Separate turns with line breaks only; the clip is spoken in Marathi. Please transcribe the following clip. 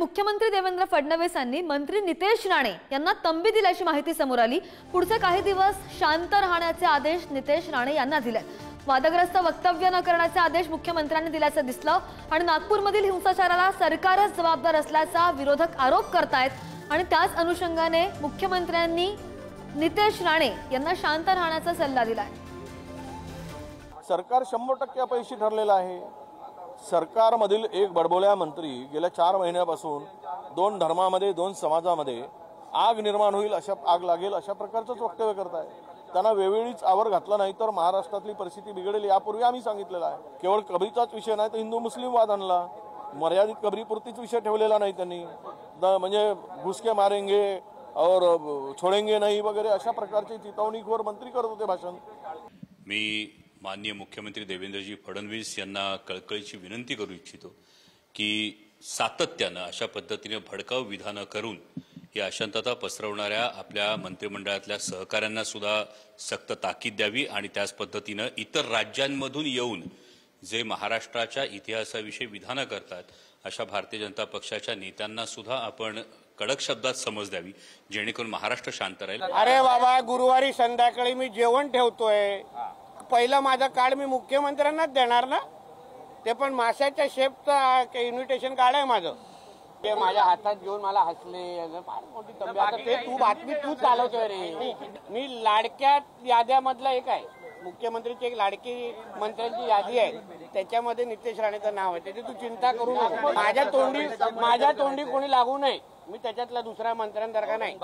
मुख्यमंत्री देवेंद्र फडणवीस यांनी मंत्री नितेश राणे यांना तंबी दिल्याची माहिती समोर आली। पुढचे काही दिवस शांत राहण्याचे आदेश नितेश राणे यांना दिले। वादग्रस्त वक्तव्य न करण्याचे आदेश मुख्यमंत्र्यांनी दिल्याचं दिसलं आणि नागपूरमधील हिंसाचाराला सरकारच जबाबदार असल्याचा विरोधक आरोप करतायत आणि त्याच अनुषंगाने मुख्यमंत्र्यांनी नितेश राणे यांना शांत राहण्याचा सल्ला दिलाय।
सरकार 100% अपयशी ठरलेलं आहे। सरकारमधील एक बडबोल्या मंत्री गेल्या 4 महिन्यापासून 2 धर्मामध्ये 2 समाजामध्ये आग निर्माण होईल, आग लागेल अशा प्रकारचंच वक्तव्य करताय। त्यांना वेळोवेळीच आवर घातला नाही तर महाराष्ट्रातली परिस्थिती बिघडेल यापूर्वी आम्ही सांगितलेलं आहे। केवळ कबरीचाच विषय नाही तर हिंदू मुस्लिम वाद आणला, मर्यादित कबरीपुरतीच विषय ठेवलेला नाही त्यांनी, म्हणजे घुसके मारेंगे और छोडेंगे नाही वगैरे अशा प्रकारची चितवणीखोर मंत्री करत होते भाषण।
मी माननीय मुख्यमंत्री देवेंद्रजी फडणवीस यांना कळकळीची विनंती करू इच्छितो की सातत्याने अशा पद्धतीने भडकाऊ विधानं करून ही अशांतता पसरवणाऱ्या आपल्या मंत्रिमंडळातल्या सहकाऱ्यांना सुद्धा सक्त ताकीद द्यावी आणि त्याच पद्धतीने इतर राज्यांमधून येऊन जे महाराष्ट्राच्या इतिहासाविषयी विधानं करतात अशा भारतीय जनता पक्षाच्या नेत्यांना सुद्धा आपण कडक शब्दात समज द्यावी जेणेकरून महाराष्ट्र शांत राहील।
अरे बाबा, गुरुवारी संध्याकाळी मी जेवण ठेवतोय, पहिलं माझं कार्ड मी मुख्यमंत्र्यांनाच देणार ना, ते पण माशाच्या शेपचं इन्व्हिटेशन कार्ड आहे माझं, ते माझ्या हातात घेऊन मला हसले, फार मोठी तंबी। आता ते तू बातमी तू चालवतोय रे। मी लाडक्या याद्यामधला एक आहे, मुख्यमंत्रीची एक लाडकी मंत्र्यांची यादी आहे, त्याच्यामध्ये नितेश राणेचं नाव आहे, त्याची तू चिंता करू नको। माझ्या तोंडी कोणी लागू नये, मी त्याच्यातला दुसऱ्या मंत्र्यांसारखा नाही।